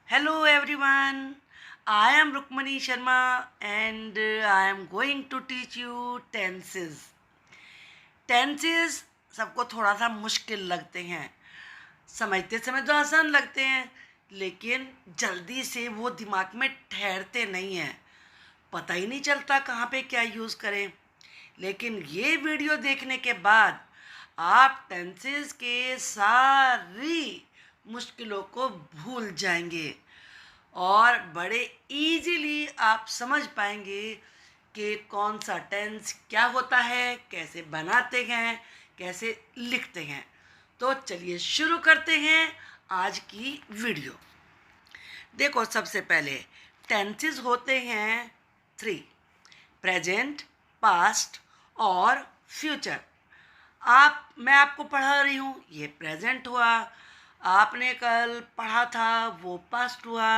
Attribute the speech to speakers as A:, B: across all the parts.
A: Hello everyone, I am Rukmani Sharma and I am going to teach you tenses. Tenses सबको थोड़ा सा मुश्किल लगते हैं, समझते समय तो आसान लगते हैं लेकिन जल्दी से वो दिमाग में ठहरते नहीं हैं, पता ही नहीं चलता कहाँ पे क्या यूज़ करें। लेकिन ये वीडियो देखने के बाद आप टेंसेस के सारी मुश्किलों को भूल जाएंगे और बड़े इजीली आप समझ पाएंगे कि कौन सा टेंस क्या होता है, कैसे बनाते हैं, कैसे लिखते हैं। तो चलिए शुरू करते हैं आज की वीडियो। देखो, सबसे पहले टेंसेस होते हैं 3: प्रेजेंट, पास्ट और फ्यूचर। मैं आपको पढ़ा रही हूँ, ये प्रेजेंट हुआ। आपने कल पढ़ा था वो पास्ट हुआ।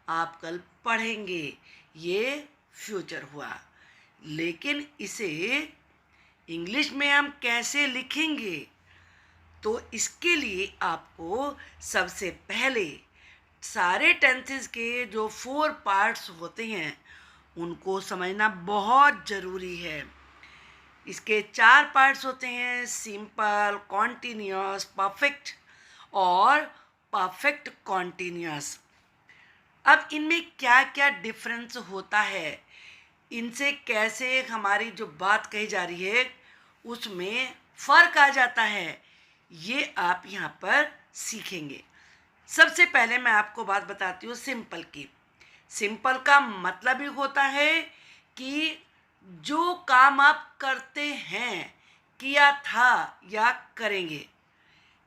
A: आप कल पढ़ेंगे, ये फ्यूचर हुआ। लेकिन इसे इंग्लिश में हम कैसे लिखेंगे? तो इसके लिए आपको सबसे पहले सारे टेंसेस के जो 4 पार्ट्स होते हैं उनको समझना बहुत ज़रूरी है। इसके 4 पार्ट्स होते हैं: सिंपल, कॉन्टिन्यूअस, परफेक्ट और परफेक्ट कॉन्टिन्यूअस। अब इनमें क्या क्या डिफरेंस होता है, इनसे कैसे हमारी जो बात कही जा रही है उसमें फ़र्क आ जाता है, ये आप यहाँ पर सीखेंगे। सबसे पहले मैं आपको बात बताती हूँ सिंपल की। सिंपल का मतलब ही होता है कि जो काम आप करते हैं, किया था या करेंगे।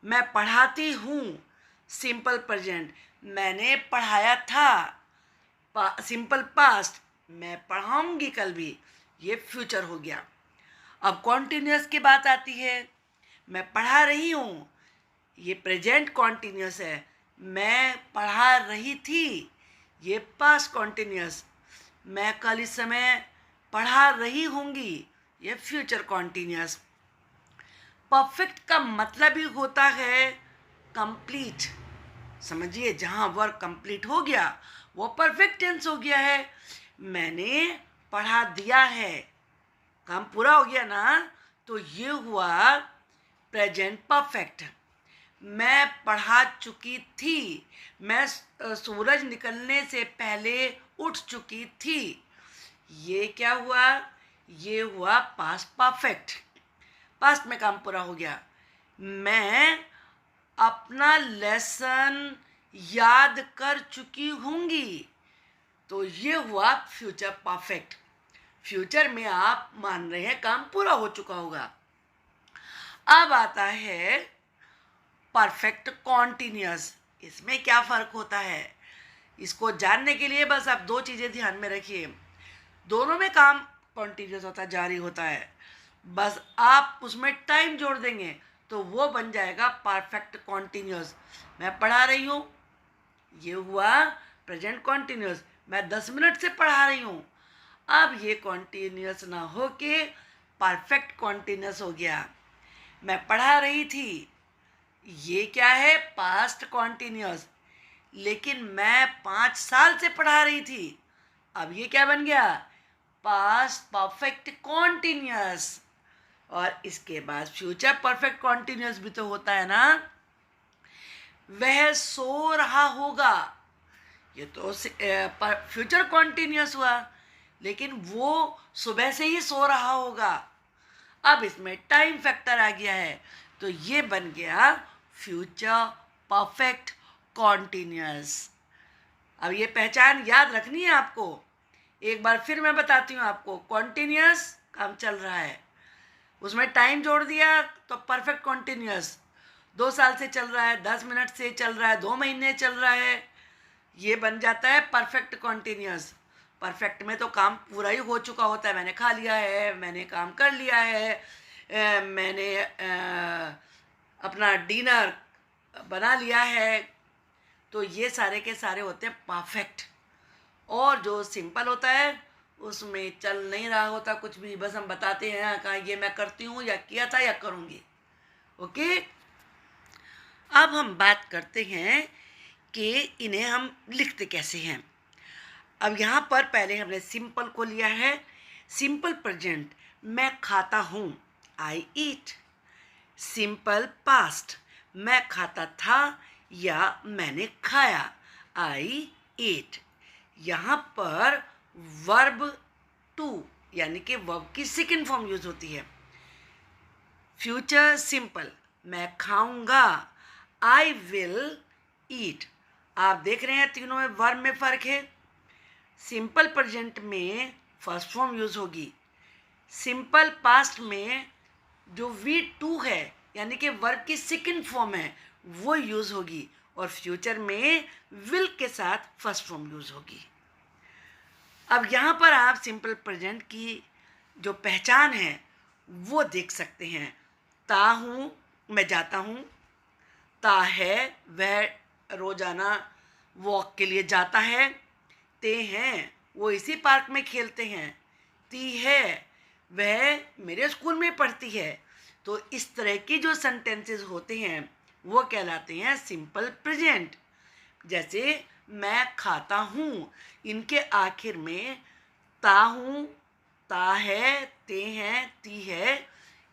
A: मैं पढ़ाती हूँ, सिंपल प्रेजेंट, मैंने पढ़ाया था। सिंपल पास्ट, मैं पढ़ाऊँगी कल भी, ये फ्यूचर हो गया। अब कॉन्टिन्यूअस की बात आती है, मैं पढ़ा रही हूँ, ये प्रेजेंट कॉन्टिन्यूअस है। मैं पढ़ा रही थी, ये पास्ट कॉन्टिन्यूअस। मैं कल इस समय पढ़ा रही होंगी, ये फ्यूचर कॉन्टिन्यूअस। परफेक्ट का मतलब ही होता है कंप्लीट। समझिए, जहाँ वर्क कंप्लीट हो गया वो परफेक्ट टेंस हो गया है। मैंने पढ़ा दिया है, काम पूरा हो गया ना, तो ये हुआ प्रेजेंट परफेक्ट। मैं पढ़ा चुकी थी, मैं सूरज निकलने से पहले उठ चुकी थी, ये क्या हुआ? ये हुआ पास्ट परफेक्ट। पास्ट में काम पूरा हो गया। मैं अपना लेसन याद कर चुकी होंगी, तो ये हुआ फ्यूचर परफेक्ट। फ्यूचर में आप मान रहे हैं काम पूरा हो चुका होगा। अब आता है परफेक्ट कॉन्टिन्यूअस। इसमें क्या फ़र्क होता है, इसको जानने के लिए बस आप 2 चीज़ें ध्यान में रखिए। दोनों में काम कॉन्टिन्यूअस होता है, जारी होता है, बस आप उसमें टाइम जोड़ देंगे तो वो बन जाएगा परफेक्ट कॉन्टिन्यूअस। मैं पढ़ा रही हूँ, ये हुआ प्रेजेंट कॉन्टिन्यूअस। मैं 10 मिनट से पढ़ा रही हूँ, अब ये कॉन्टिन्यूअस ना हो के परफेक्ट कॉन्टिन्यूअस हो गया। मैं पढ़ा रही थी, ये क्या है? Past continuous. लेकिन मैं 5 साल से पढ़ा रही थी, अब ये क्या बन गया? Past perfect continuous. और इसके बाद फ्यूचर परफेक्ट कॉन्टिन्यूअस भी तो होता है ना। वह सो रहा होगा, ये तो फ्यूचर कॉन्टिन्यूअस हुआ, लेकिन वो सुबह से ही सो रहा होगा। अब इसमें टाइम फैक्टर आ गया है, तो ये बन गया फ्यूचर परफेक्ट कॉन्टिन्यूअस। अब ये पहचान याद रखनी है आपको। एक बार फिर मैं बताती हूँ आपको। कॉन्टिन्यूअस काम चल रहा है, उसमें टाइम जोड़ दिया तो परफेक्ट कॉन्टिन्यूअस। 2 साल से चल रहा है, 10 मिनट से चल रहा है, 2 महीने चल रहा है, ये बन जाता है परफेक्ट कॉन्टिन्यूअस। परफेक्ट में तो काम पूरा ही हो चुका होता है, मैंने खा लिया है, मैंने काम कर लिया है, मैंने अपना डिनर बना लिया है, तो ये सारे के सारे होते हैं परफेक्ट। और जो सिंपल होता है उसमें चल नहीं रहा होता कुछ भी, बस हम बताते हैं कहाँ ये मैं करती हूँ या किया था या करूँगी। ओके, अब हम बात करते हैं कि इन्हें हम लिखते कैसे हैं। अब यहाँ पर पहले हमने सिंपल को लिया है। सिंपल प्रेजेंट, मैं खाता हूँ, आई ईट। सिंपल पास्ट, मैं खाता था या मैंने खाया, आई एट। यहाँ पर वर्ब टू यानी कि वर्ब की सेकंड फॉर्म यूज होती है। फ्यूचर सिंपल, मैं खाऊंगा, आई विल ईट। आप देख रहे हैं तीनों में वर्ब में फर्क है। सिंपल प्रेजेंट में फर्स्ट फॉर्म यूज होगी। सिंपल पास्ट में जो वी टू है यानी कि वर्ब की सेकंड फॉर्म है वो यूज होगी, और फ्यूचर में विल के साथ फर्स्ट फॉर्म यूज होगी। अब यहाँ पर आप सिंपल प्रेजेंट की जो पहचान है वो देख सकते हैं। ता हूँ, मैं जाता हूँ। ता है, वह रोजाना वॉक के लिए जाता है। ते हैं, वो इसी पार्क में खेलते हैं। ती है, वह मेरे स्कूल में पढ़ती है। तो इस तरह की जो सेंटेंसेस होते हैं वो कहलाते हैं सिंपल प्रेजेंट। जैसे मैं खाता हूँ, इनके आखिर में ता हूँ, ता है, ते हैं, ती है,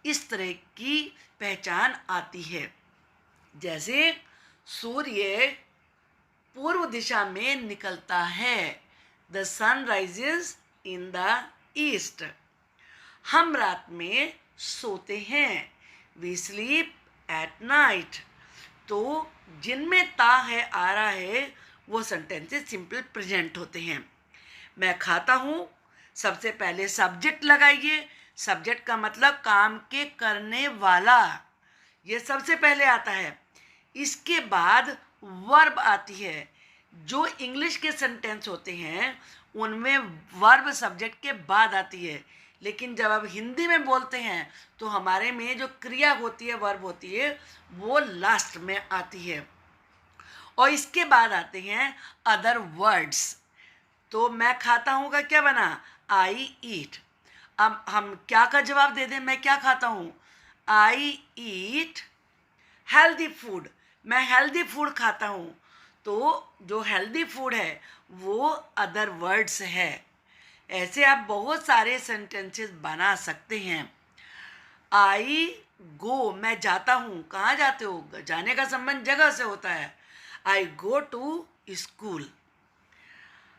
A: इस तरह की पहचान आती है। जैसे सूर्य पूर्व दिशा में निकलता है, the sun rises in the east. हम रात में सोते हैं, वी स्लीप एट नाइट। तो जिनमें ता है, आ रहा है, वो सेंटेंसेस सिंपल प्रेजेंट होते हैं। मैं खाता हूँ, सबसे पहले सब्जेक्ट लगाइए। सब्जेक्ट का मतलब काम के करने वाला, ये सबसे पहले आता है। इसके बाद वर्ब आती है। जो इंग्लिश के सेंटेंस होते हैं उनमें वर्ब सब्जेक्ट के बाद आती है, लेकिन जब आप हिंदी में बोलते हैं तो हमारे में जो क्रिया होती है, वर्ब होती है, वो लास्ट में आती है। और इसके बाद आते हैं अदर वर्ड्स। तो मैं खाता हूँ का क्या बना, आई ईट। अब हम क्या का जवाब दे दें, मैं क्या खाता हूँ, आई ईट हेल्दी फूड। मैं हेल्दी फूड खाता हूँ। तो जो हेल्दी फूड है वो अदर वर्ड्स है। ऐसे आप बहुत सारे सेंटेंसेस बना सकते हैं। आई गो, मैं जाता हूँ। कहाँ जाते हो, जाने का संबंध जगह से होता है। I go to school.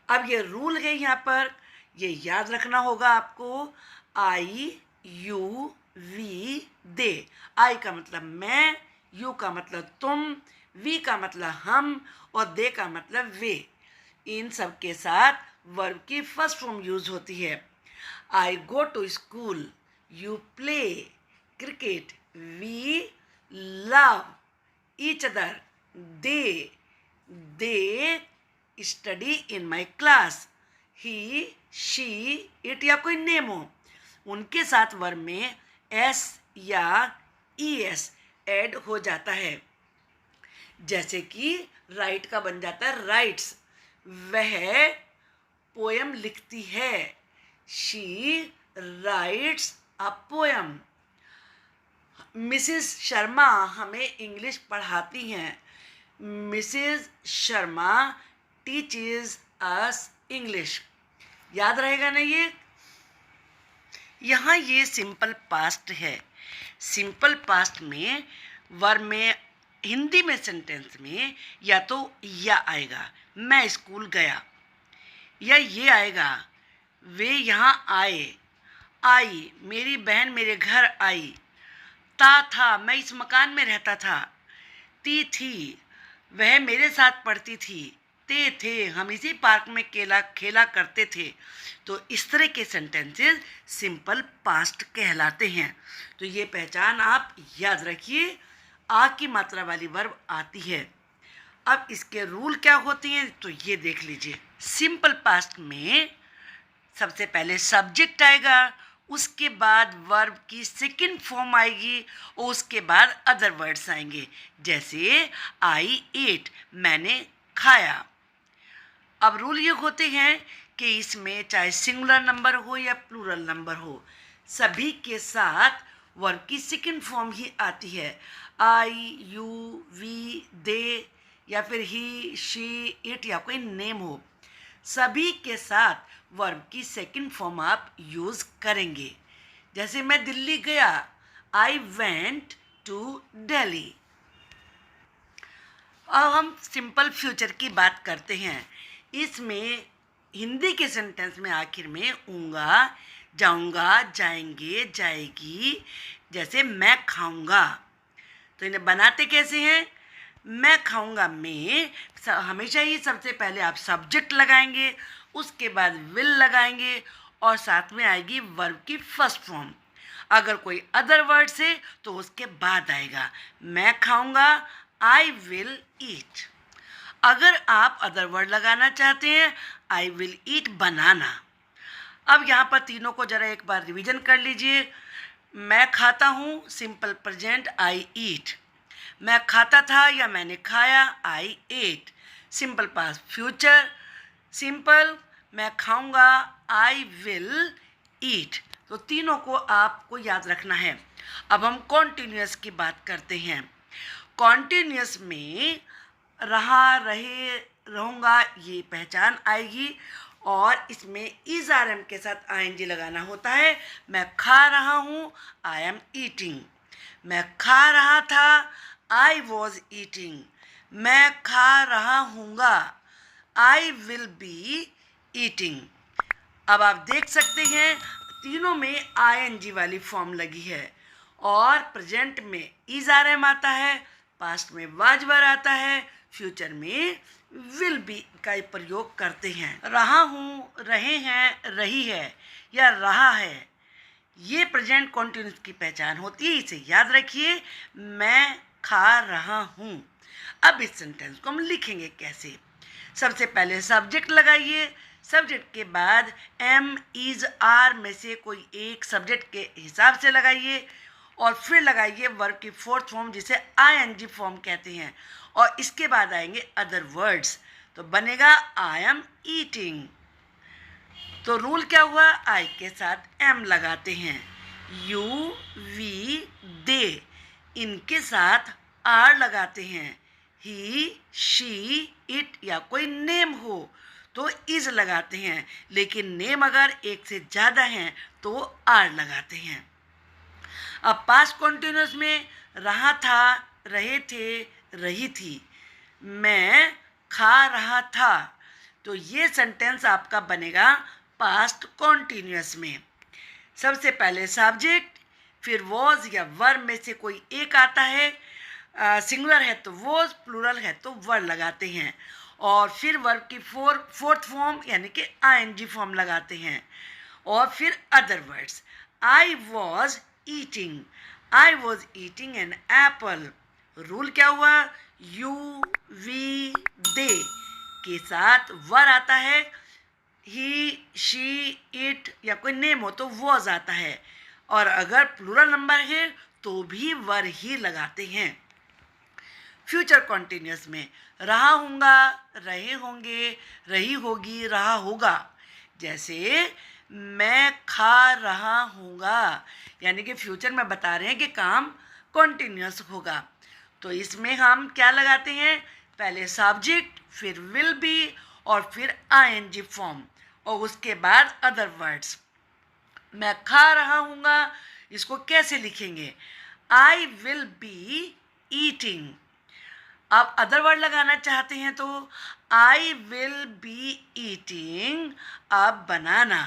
A: अब ये रूल है यहाँ पर, ये याद रखना होगा आपको। आई, यू, वी, दे। आई का मतलब मैं, यू का मतलब तुम, वी का मतलब हम, और दे का मतलब वे। इन सब के साथ वर्ब की फर्स्ट फॉर्म यूज होती है। I go to school, you play cricket, we love each other, they study in my class, he, she, it या कोई नेम हो, उनके साथ वर्ब में एस या ई एस ऐड हो जाता है। जैसे कि राइट का बन जाता है राइट्स, वह पोयम लिखती है, she writes a poem. Mrs Sharma हमें इंग्लिश पढ़ाती हैं, Mrs Sharma teaches us English. याद रहेगा ना ये। यहाँ ये सिंपल पास्ट है। सिंपल पास्ट में वर्ब में हिंदी में सेंटेंस में या तो या आएगा, मैं स्कूल गया, या ये आएगा, वे यहाँ आए, आई, मेरी बहन मेरे घर आई, था, मैं इस मकान में रहता था, थी, वह मेरे साथ पढ़ती थी, थे, हम इसी पार्क में खेला करते थे। तो इस तरह के सेंटेंसेस सिंपल पास्ट कहलाते हैं। तो ये पहचान आप याद रखिए। आ की मात्रा वाली वर्ब आती है। अब इसके रूल क्या होते हैं तो ये देख लीजिए। सिंपल पास्ट में सबसे पहले सब्जेक्ट आएगा, उसके बाद वर्ब की सेकंड फॉर्म आएगी, और उसके बाद अदर वर्ड्स आएंगे। जैसे आई एट, मैंने खाया। अब रूल ये होते हैं कि इसमें चाहे सिंगुलर नंबर हो या प्लूरल नंबर हो, सभी के साथ वर्ब की सेकंड फॉर्म ही आती है। आई, यू, वी, दे या फिर ही, शी, इट या कोई नेम हो, सभी के साथ वर्ब की सेकंड फॉर्म आप यूज़ करेंगे। जैसे मैं दिल्ली गया, आई वेंट टू दिल्ली। अब हम सिंपल फ्यूचर की बात करते हैं। इसमें हिंदी के सेंटेंस में आखिर में ऊँगा, जाऊँगा, जाएंगे, जाएगी, जैसे मैं खाऊँगा। तो इन्हें बनाते कैसे हैं? मैं खाऊँगा में हमेशा ही सबसे पहले आप सब्जेक्ट लगाएंगे, उसके बाद विल लगाएंगे और साथ में आएगी वर्ब की फर्स्ट फॉर्म। अगर कोई अदर वर्ड से तो उसके बाद आएगा मैं खाऊँगा, आई विल ईट। अगर आप अदर वर्ड लगाना चाहते हैं, आई विल ईट बनाना। अब यहाँ पर तीनों को जरा एक बार रिवीजन कर लीजिए। मैं खाता हूँ, सिंपल प्रेजेंट, आई ईट। मैं खाता था या मैंने खाया, I ate. Simple past future, simple, मैं खाऊंगा, आई विल ईट। तो तीनों को आपको याद रखना है। अब हम कॉन्टिन्यूअस की बात करते हैं। कॉन्टिन्यूअस में रहा, रहे, रहूँगा ये पहचान आएगी और इसमें इज आर एम के साथ आईएनजी लगाना होता है। मैं खा रहा हूँ, आई एम ईटिंग। मैं खा रहा था, आई वॉज ईटिंग। मैं खा रहा हूँगा, आई विल बी ईटिंग। अब आप देख सकते हैं तीनों में आईएनजी वाली फॉर्म लगी है और प्रेजेंट में इज आर एम आता है, पास्ट में वाज वर आता है, फ्यूचर में विल बी का प्रयोग करते हैं। रहा हूँ, रहे हैं, रही है या रहा है, ये प्रेजेंट कॉन्टिन्यूस की पहचान होती है, इसे याद रखिए। मैं खा रहा हूँ। अब इस सेंटेंस को हम लिखेंगे कैसे? सबसे पहले सब्जेक्ट लगाइए, सब्जेक्ट के बाद एम, इज, आर में से कोई एक सब्जेक्ट के हिसाब से लगाइए और फिर लगाइए वर्ब की फोर्थ फॉर्म जिसे आईएनजी फॉर्म कहते हैं और इसके बाद आएंगे अदर वर्ड्स। तो बनेगा आई एम ईटिंग। तो रूल क्या हुआ? आई के साथ एम लगाते हैं, यू, वी, दे, इनके साथ आर लगाते हैं, ही, शी, इट या कोई नेम हो तो इज लगाते हैं, लेकिन नेम अगर एक से ज़्यादा हैं तो आर लगाते हैं। अब पास्ट कॉन्टिन्यूअस में रहा था, रहे थे, रही थी, मैं खा रहा था, तो ये सेंटेंस आपका बनेगा पास्ट कॉन्टिन्यूअस में। सबसे पहले सब्जेक्ट, फिर वॉज या वर में से कोई एक आता है, सिंगुलर है तो वॉज, प्लूरल है तो वर लगाते हैं और फिर वर्ब की फोर्थ फॉर्म यानी कि आईएनजी फॉर्म लगाते हैं और फिर other words. I was eating, I was eating an apple. Rule क्या हुआ? यू, वी, दे के साथ वर आता है, ही, शी, इट या कोई नेम हो तो वॉज आता है और अगर प्लूरल नंबर है तो भी वर ही लगाते हैं। फ्यूचर कॉन्टिन्यूअस में रहा हूँगा, रहे होंगे, रही होगी, रहा होगा। जैसे मैं खा रहा हूँगा, यानी कि फ्यूचर में बता रहे हैं कि काम कॉन्टिन्यूअस होगा। तो इसमें हम क्या लगाते हैं? पहले सब्जेक्ट, फिर विल बी और फिर आईएनजी फॉर्म और उसके बाद अदर वर्ड्स। मैं खा रहा हूँगा, इसको कैसे लिखेंगे? I will be eating. आप अदर वर्ड लगाना चाहते हैं तो I will be eating a banana.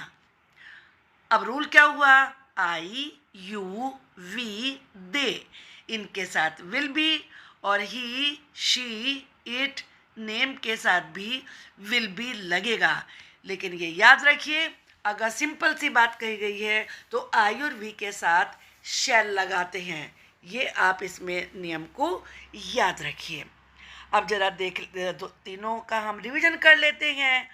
A: अब रूल क्या हुआ? आई, यू, वी, दे, इनके साथ विल बी और ही, शी, इट, नेम के साथ भी विल बी लगेगा। लेकिन ये याद रखिए अगर सिंपल सी बात कही गई है तो आई और वी के साथ शैल लगाते हैं। ये आप इसमें नियम को याद रखिए। अब जरा तीनों का हम रिवीजन कर लेते हैं।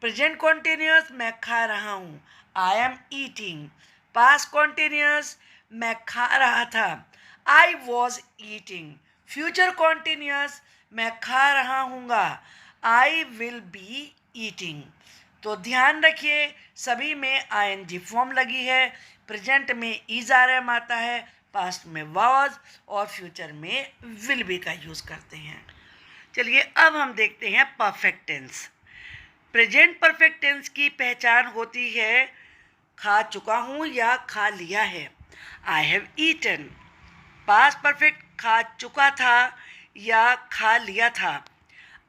A: प्रेजेंट कॉन्टिन्यूअस, मैं खा रहा हूँ, I am eating. Past continuous, मैं खा रहा था, I was eating. Future continuous, मैं खा रहा हूँगा, आई विल बी ईटिंग। तो ध्यान रखिए सभी में आईएनजी फॉर्म लगी है, प्रेजेंट में इज आर एम आता है, पास्ट में वॉज और फ्यूचर में विल बी का यूज़ करते हैं। चलिए अब हम देखते हैं perfect tense. Present perfect tense की पहचान होती है खा चुका हूँ या खा लिया है, I have eaten. Past perfect खा चुका था या खा लिया था,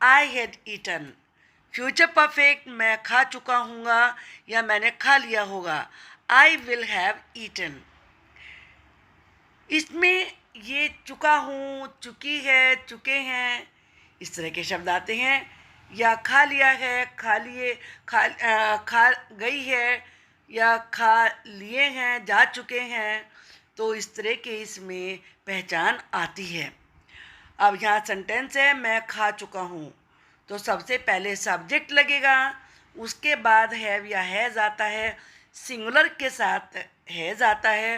A: I had eaten. Future perfect मैं खा चुका हूँगा या मैंने खा लिया होगा, आई विल हैव ईटन। इसमें ये चुका हूँ, चुकी है, चुके हैं, इस तरह के शब्द आते हैं। या खा लिया है, खा लिए, खा गई है, या खा लिए हैं, जा चुके हैं, तो इस तरह के इसमें पहचान आती है। अब यहाँ सेंटेंस है मैं खा चुका हूँ, तो सबसे पहले सब्जेक्ट लगेगा, उसके बाद हैव या हैज़ आता है, सिंगुलर के साथ हैज़ आता है,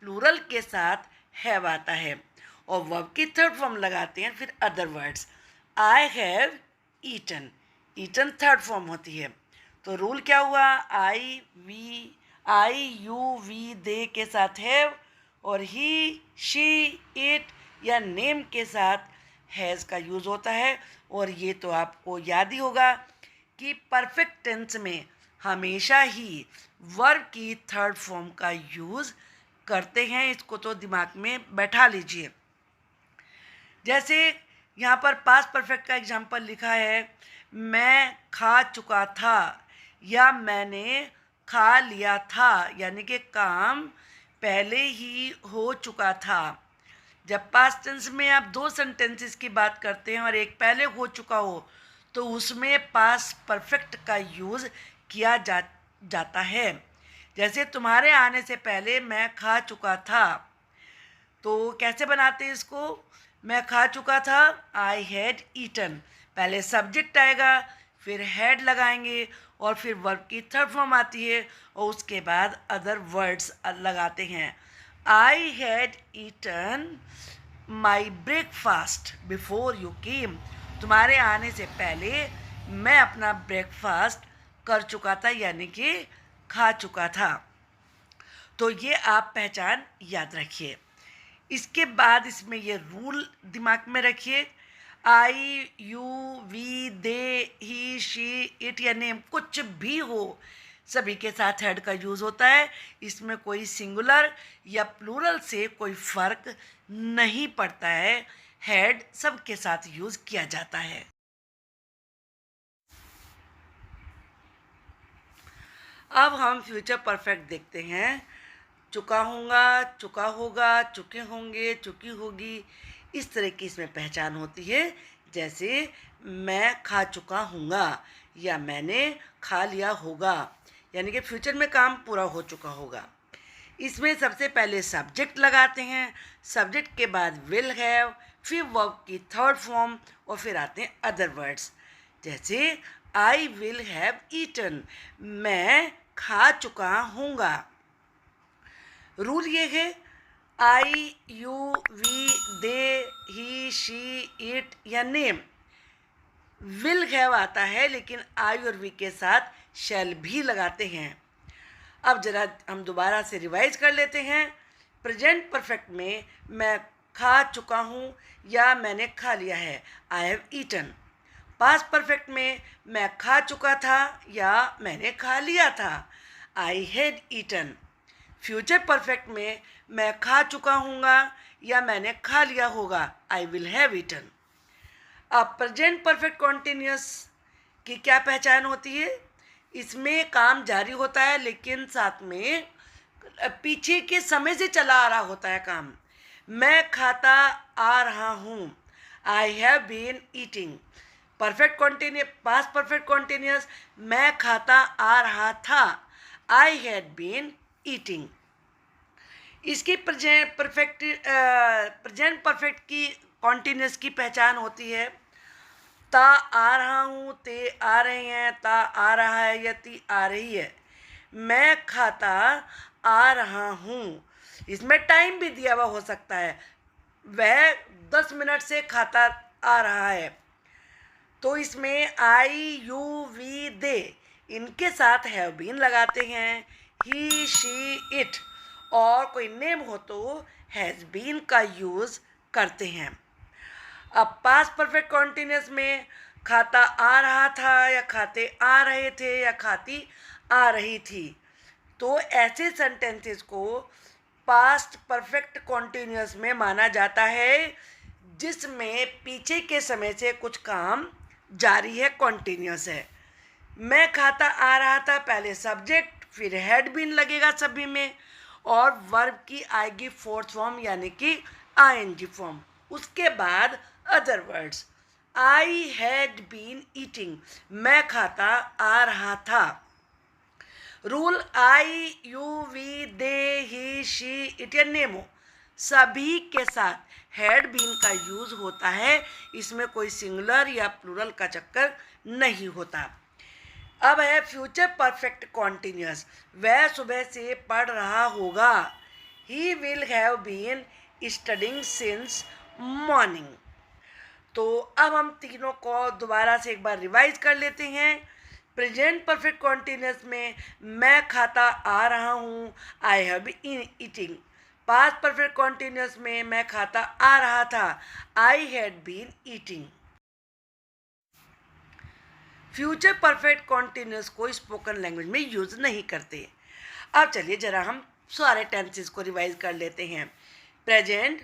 A: प्लूरल के साथ हैव आता है, और वर्ब की थर्ड फॉर्म लगाते हैं फिर other words. I have eaten, eaten third form होती है। तो रूल क्या हुआ, आई यू वी दे के साथ हैव, और ही शी इट या नेम के साथ हैज़ का यूज़ होता है। और ये तो आपको याद ही होगा कि परफेक्ट टेंस में हमेशा ही वर्ब की थर्ड फॉर्म का यूज़ करते हैं, इसको तो दिमाग में बैठा लीजिए। जैसे यहाँ पर पास्ट परफेक्ट का एग्जाम्पल लिखा है, मैं खा चुका था या मैंने खा लिया था, यानी कि काम पहले ही हो चुका था। जब पास्ट टेंस में आप दो सेंटेंसेस की बात करते हैं और एक पहले हो चुका हो, तो उसमें पास्ट परफेक्ट का यूज़ किया जाता है। जैसे तुम्हारे आने से पहले मैं खा चुका था, तो कैसे बनाते हैं इसको, मैं खा चुका था, आई हैड ईटन। पहले सब्जेक्ट आएगा, फिर हैड लगाएंगे, और फिर वर्ब की थर्ड फॉर्म आती है, और उसके बाद अदर वर्ड्स लगाते हैं। I had eaten my breakfast before you came. तुम्हारे आने से पहले मैं अपना ब्रेकफास्ट कर चुका था, यानी कि खा चुका था। तो ये आप पहचान याद रखिए। इसके बाद इसमें ये रूल दिमाग में रखिए, I you we they he she it या नेम कुछ भी हो, सभी के साथ हेड का यूज़ होता है। इसमें कोई सिंगुलर या प्लूरल से कोई फ़र्क नहीं पड़ता है, हेड सबके साथ यूज़ किया जाता है। अब हम फ्यूचर परफेक्ट देखते हैं। चुका हूँगा, चुका होगा, चुके होंगे, चुकी होगी, इस तरह की इसमें पहचान होती है। जैसे मैं खा चुका हूँगा या मैंने खा लिया होगा, यानी कि फ्यूचर में काम पूरा हो चुका होगा। इसमें सबसे पहले सब्जेक्ट लगाते हैं, सब्जेक्ट के बाद विल हैव, फिर वर्ब की थर्ड फॉर्म, और फिर आते हैं अदर वर्ड्स। जैसे आई विल हैव ईटन, मैं खा चुका हूँगा। रूल ये है, I you we they he she it या नेम विल हैव आता है, लेकिन आई और वी के साथ शैल भी लगाते हैं। अब जरा हम दोबारा से रिवाइज कर लेते हैं। प्रेजेंट परफेक्ट में मैं खा चुका हूँ या मैंने खा लिया है, I have eaten. Past perfect में मैं खा चुका था या मैंने खा लिया था, I had eaten. Future perfect में मैं खा चुका हूँगा या मैंने खा लिया होगा, आई विल हैव ईटन। अब प्रेजेंट परफेक्ट कॉन्टिन्यूस की क्या पहचान होती है, इसमें काम जारी होता है लेकिन साथ में पीछे के समय से चला आ रहा होता है काम। मैं खाता आ रहा हूँ, I have been eating. Perfect continuous, past perfect continuous, मैं खाता आ रहा था, आई हैड बीन ईटिंग। इसकी प्रेजेंट परफेक्ट की कॉन्टिन्यूस की पहचान होती है, ता आ रहा हूँ, ते आ रहे हैं, ता आ रहा है या ती आ रही है। मैं खाता आ रहा हूँ, इसमें टाइम भी दिया हुआ हो सकता है, वह 10 मिनट से खाता आ रहा है। तो इसमें आई यू वी दे इनके साथ हैव बीन लगाते हैं, ही शी इट, और कोई नेम हो तो हैज़ बीन का यूज़ करते हैं। अब पास्ट परफेक्ट कॉन्टिन्यूस में खाता आ रहा था या खाते आ रहे थे या खाती आ रही थी। तो ऐसे सेंटेंसेस को पास्ट परफेक्ट कॉन्टिन्यूस में माना जाता है जिसमें पीछे के समय से कुछ काम जारी है, कॉन्टिन्यूस है। मैं खाता आ रहा था, पहले सब्जेक्ट फिर हैड बीन लगेगा सभी में, और वर्ब की आएगी फोर्थ फॉर्म यानी कि आईएनजी फॉर्म। उसके बाद other words, I had been eating, मैं खाता आ रहा था। Rule I you we they he she it या नेमो, सभी के साथ हैड बीन का यूज होता है, इसमें कोई सिंगुलर या प्लूरल का चक्कर नहीं होता। अब है फ्यूचर परफेक्ट कॉन्टिन्यूस, वह सुबह से पढ़ रहा होगा। He will have been studying since morning. तो अब हम तीनों को दोबारा से एक बार रिवाइज कर लेते हैं। प्रेजेंट परफेक्ट कॉन्टिन्यूस में मैं खाता आ रहा हूँ, I have been eating. Past perfect continuous में मैं खाता आ रहा था, I had been eating. Future perfect continuous को स्पोकन लैंग्वेज में यूज नहीं करते। अब चलिए जरा हम सारे टेंसेस को रिवाइज कर लेते हैं। प्रेजेंट,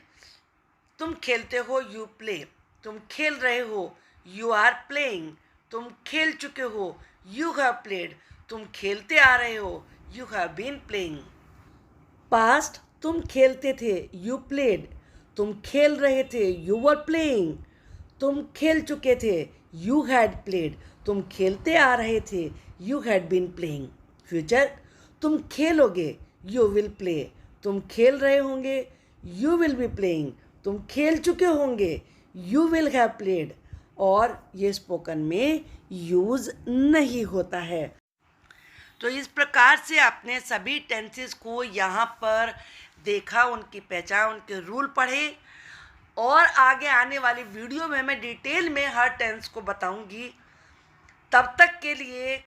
A: तुम खेलते हो, यू प्ले, तुम खेल रहे हो, यू आर प्लेइंग, तुम खेल चुके हो, यू हैव प्लेड, तुम खेलते आ रहे हो, you have been playing. Past, तुम खेलते थे, यू प्लेड, तुम खेल रहे थे, यू वर प्लेइंग, तुम खेल चुके थे, यू हैड प्लेड, तुम खेलते आ रहे थे, you had been playing. Future, तुम खेलोगे, यू विल प्ले, तुम खेल रहे होंगे, यू विल बी प्लेइंग, तुम खेल चुके होंगे, यू विल हैव प्लेड, और ये स्पोकन में यूज नहीं होता है। तो इस प्रकार से आपने सभी टेंसेस को यहाँ पर देखा, उनकी पहचान, उनके रूल पढ़े, और आगे आने वाली वीडियो में मैं डिटेल में हर टेंस को बताऊंगी। तब तक के लिए